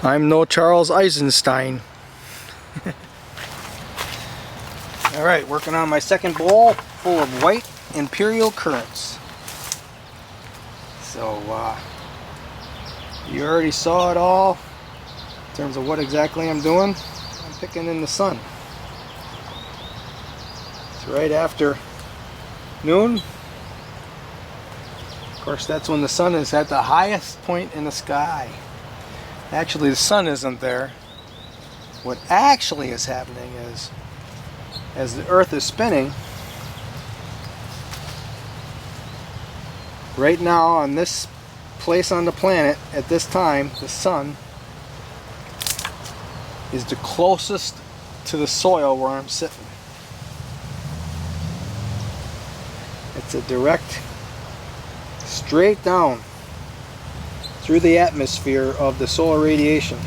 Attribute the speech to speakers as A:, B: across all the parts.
A: I'm no Charles Eisenstein. Alright, working on my second bowl full of white Imperial Currants. So, you already saw it all in terms of what exactly I'm doing. I'm picking in the sun. It's right after noon. Of course, that's when the sun is at the highest point in the sky. Actually, the sun isn't there. What actually is happening is, as the Earth is spinning, right now on this place on the planet, at this time, the sun is the closest to the soil where I'm sitting. It's a direct, straight down through the atmosphere of the solar radiation.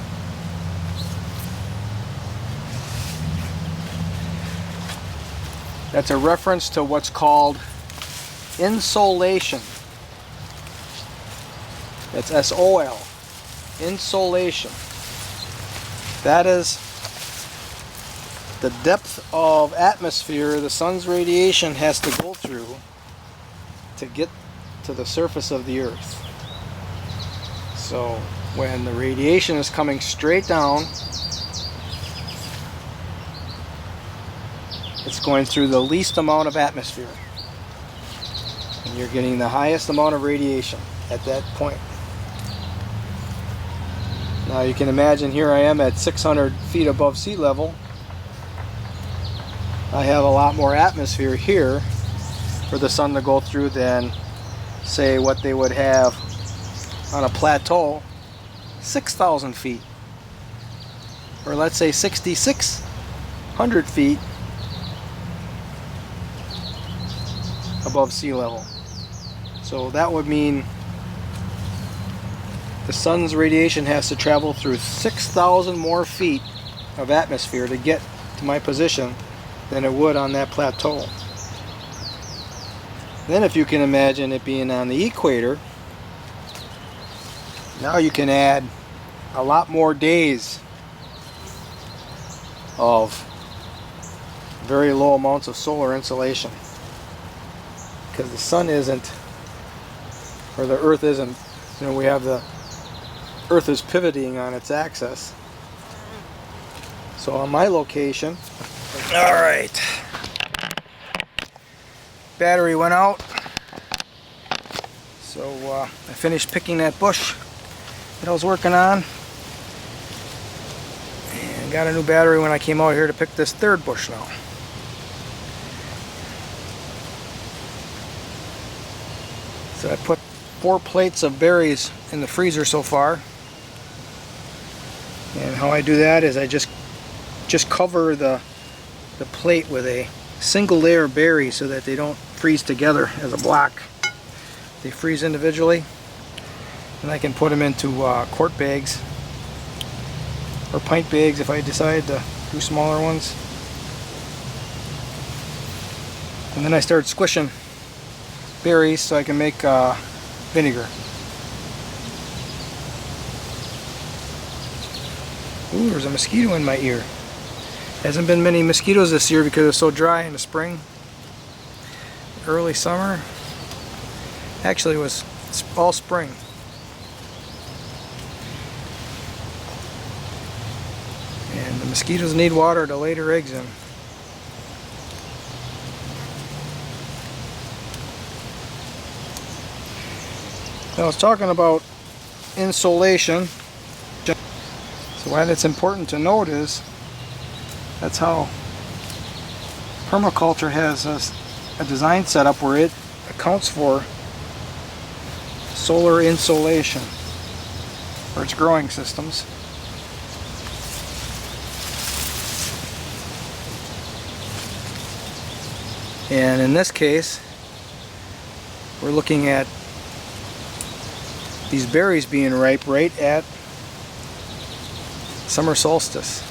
A: That's a reference to what's called insolation. That's S-O-L. Insolation. That is the depth of atmosphere the sun's radiation has to go through to get to the surface of the Earth. So when the radiation is coming straight down, it's going through the least amount of atmosphere, and you're getting the highest amount of radiation at that point. Now you can imagine, here I am at 600 feet above sea level. I have a lot more atmosphere here for the sun to go through than, say, what they would have on a plateau 6,000 feet, or let's say 6,600 feet above sea level. So that would mean the sun's radiation has to travel through 6,000 more feet of atmosphere to get to my position than it would on that plateau. Then if you can imagine it being on the equator, now you can add a lot more days of very low amounts of solar insolation, because the sun isn't, or the Earth isn't, you know, we have the Earth is pivoting on its axis. So on my location, alright, battery went out, so I finished picking that bush that I was working on, and got a new battery when I came out here to pick this third bush now. So I put 4 plates of berries in the freezer so far, and how I do that is I just cover the plate with a single layer of berries so that they don't freeze together as a block. They freeze individually, and I can put them into quart bags or pint bags if I decide to do smaller ones. And then I start squishing berries so I can make vinegar. Ooh, there's a mosquito in my ear. Hasn't been many mosquitoes this year because it's so dry in the spring. Early summer. Actually, it was all spring. And the mosquitoes need water to lay their eggs in. I was talking about insolation. So why that's important to note is that's how permaculture has a design setup where it accounts for solar insolation for its growing systems. And in this case, we're looking at these berries being ripe right at summer solstice.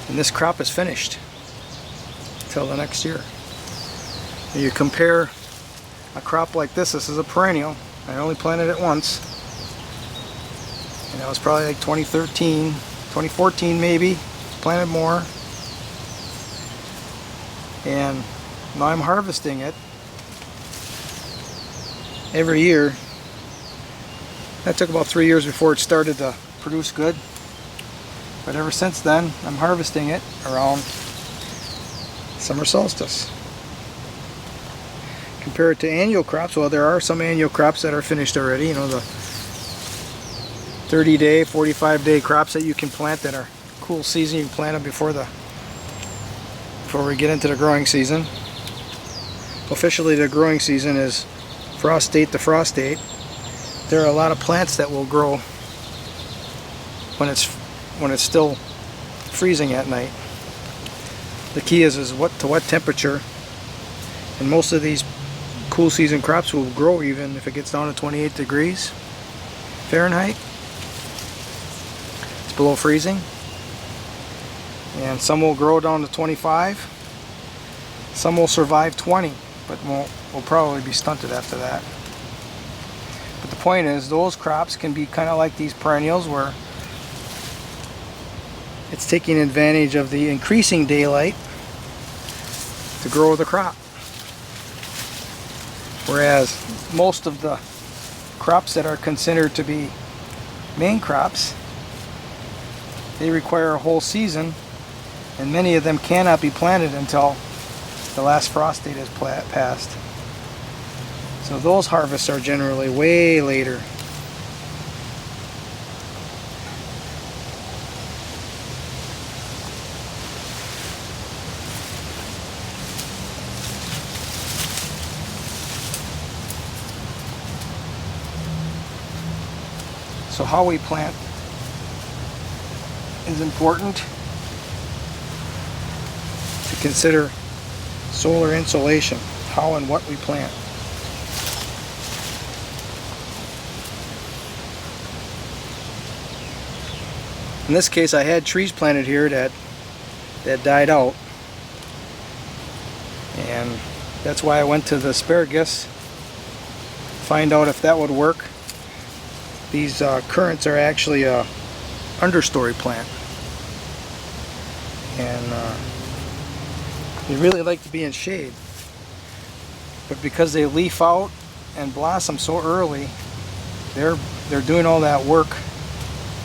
A: And this crop is finished till the next year. And you compare a crop like this is a perennial. I only planted it once. And that was probably like 2013, 2014 maybe. Planted more. And now I'm harvesting it every year. That took about 3 years before it started to produce good. But ever since then, I'm harvesting it around summer solstice. Compare it to annual crops. Well, there are some annual crops that are finished already. You know, the 30-day, 45-day crops that you can plant that are cool season. You can plant them before we get into the growing season. Officially, the growing season is frost date to frost date. There are a lot of plants that will grow when it's still freezing at night. The key is what temperature, and most of these cool season crops will grow even if it gets down to 28 degrees Fahrenheit. It's below freezing. And some will grow down to 25. Some will survive 20, but will probably be stunted after that. But the point is, those crops can be kind of like these perennials where it's taking advantage of the increasing daylight to grow the crop. Whereas most of the crops that are considered to be main crops, they require a whole season, and many of them cannot be planted until the last frost date is passed. So those harvests are generally way later. So how we plant is important. To consider solar insulation, how and what we plant. In this case, I had trees planted here that died out, and that's why I went to the asparagus, find out if that would work. These currants are actually a understory plant, and they really like to be in shade, but because they leaf out and blossom so early, they're doing all that work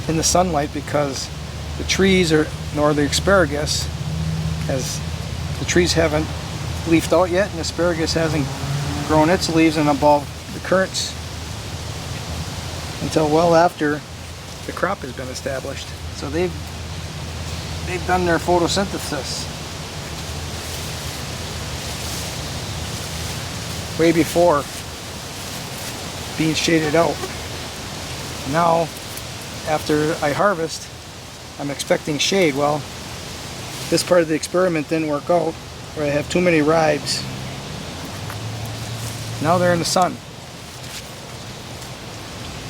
A: in the sunlight, because the trees nor the asparagus, as the trees haven't leafed out yet and the asparagus hasn't grown its leaves and above the currants until well after the crop has been established. So they've done their photosynthesis way before being shaded out. Now, after I harvest, I'm expecting shade. Well, this part of the experiment didn't work out, where I have too many ribes. Now they're in the sun.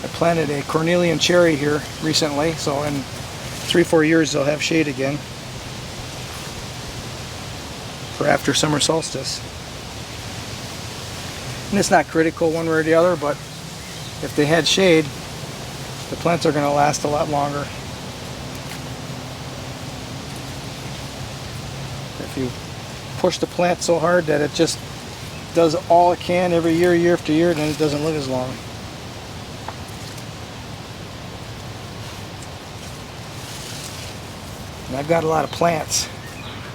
A: I planted a cornelian cherry here recently, so in 3-4 years they'll have shade again for after summer solstice. And it's not critical one way or the other, but if they had shade, the plants are going to last a lot longer. If you push the plant so hard that it just does all it can every year, year after year, then it doesn't live as long. And I've got a lot of plants.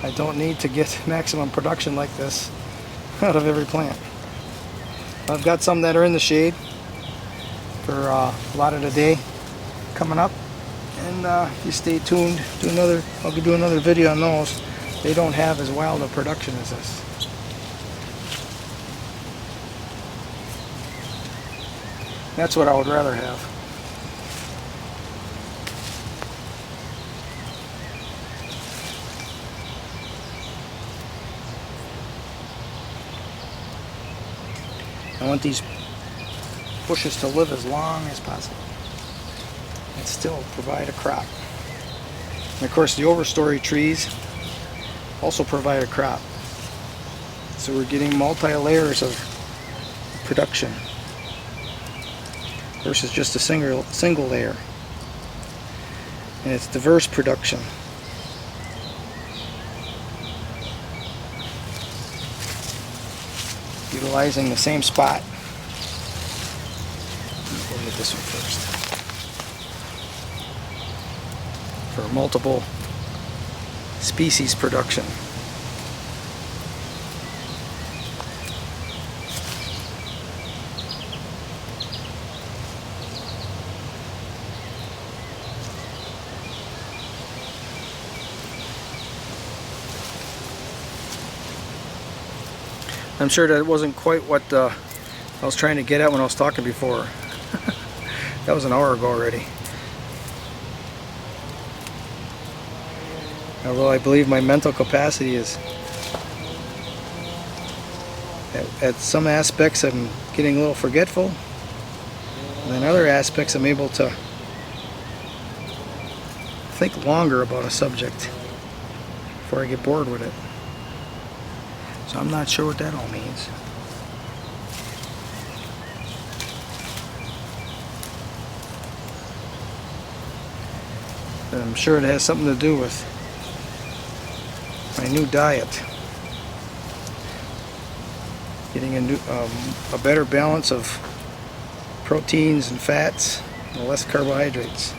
A: I don't need to get maximum production like this out of every plant. I've got some that are in the shade for a lot of the day coming up, and you stay tuned. I'll do another video on those. They don't have as wild a production as this. That's what I would rather have. I want these bushes to live as long as possible and still provide a crop. And of course the overstory trees also provide a crop. So we're getting multi-layers of production versus just a single layer. and its diverse production. Utilizing the same spot. We'll get this one first. For multiple species production. I'm sure that wasn't quite what I was trying to get at when I was talking before. That was an hour ago already. Although I believe my mental capacity is, at some aspects I'm getting a little forgetful, and then other aspects I'm able to think longer about a subject before I get bored with it. So I'm not sure what that all means. But I'm sure it has something to do with my new diet. Getting a better balance of proteins and fats and less carbohydrates.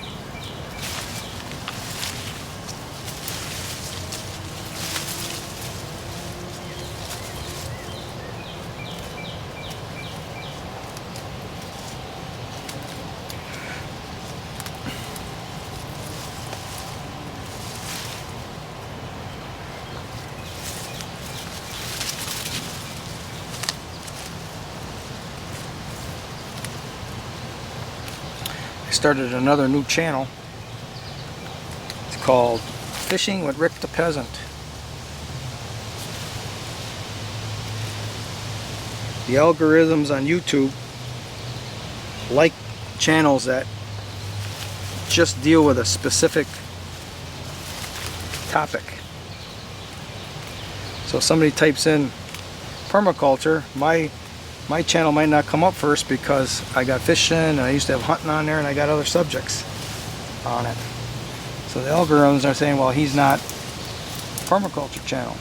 A: I started another new channel. It's called Fishing with Rick the Peasant. The algorithms on YouTube like channels that just deal with a specific topic. So if somebody types in permaculture, my channel might not come up first because I got fishing and I used to have hunting on there and I got other subjects on it. So the algorithms are saying, well, he's not permaculture channel.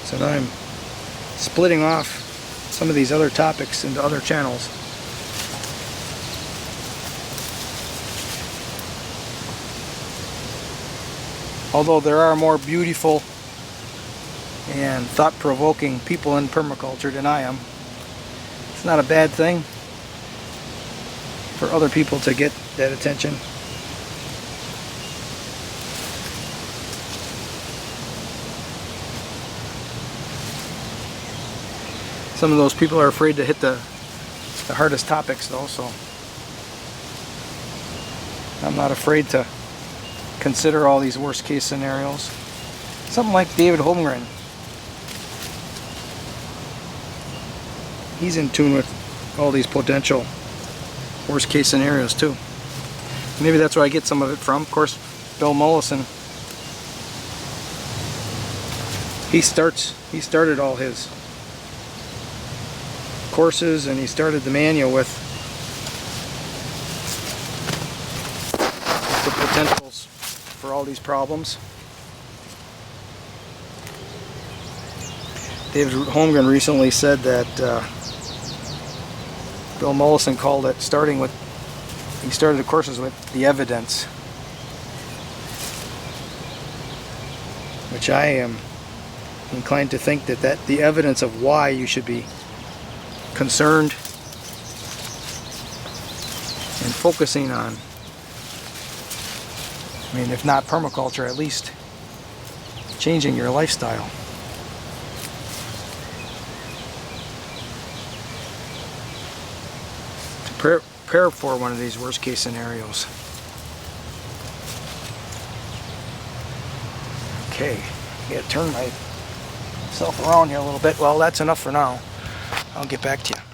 A: So now I'm splitting off some of these other topics into other channels. Although there are more beautiful and thought-provoking people in permaculture than I am, it's not a bad thing for other people to get that attention. Some of those people are afraid to hit the hardest topics though, so I'm not afraid to consider all these worst case scenarios. Something like David Holmgren. He's in tune with all these potential worst case scenarios too. Maybe that's where I get some of it from. Of course, Bill Mollison. He started all his courses and he started the manual with the potentials for all these problems. David Holmgren recently said that Bill Mollison called it he started the courses with the evidence, which I am inclined to think that the evidence of why you should be concerned and focusing on, I mean, if not permaculture, at least changing your lifestyle. To prepare for one of these worst case scenarios. Okay, I gotta turn myself around here a little bit. Well, that's enough for now. I'll get back to you.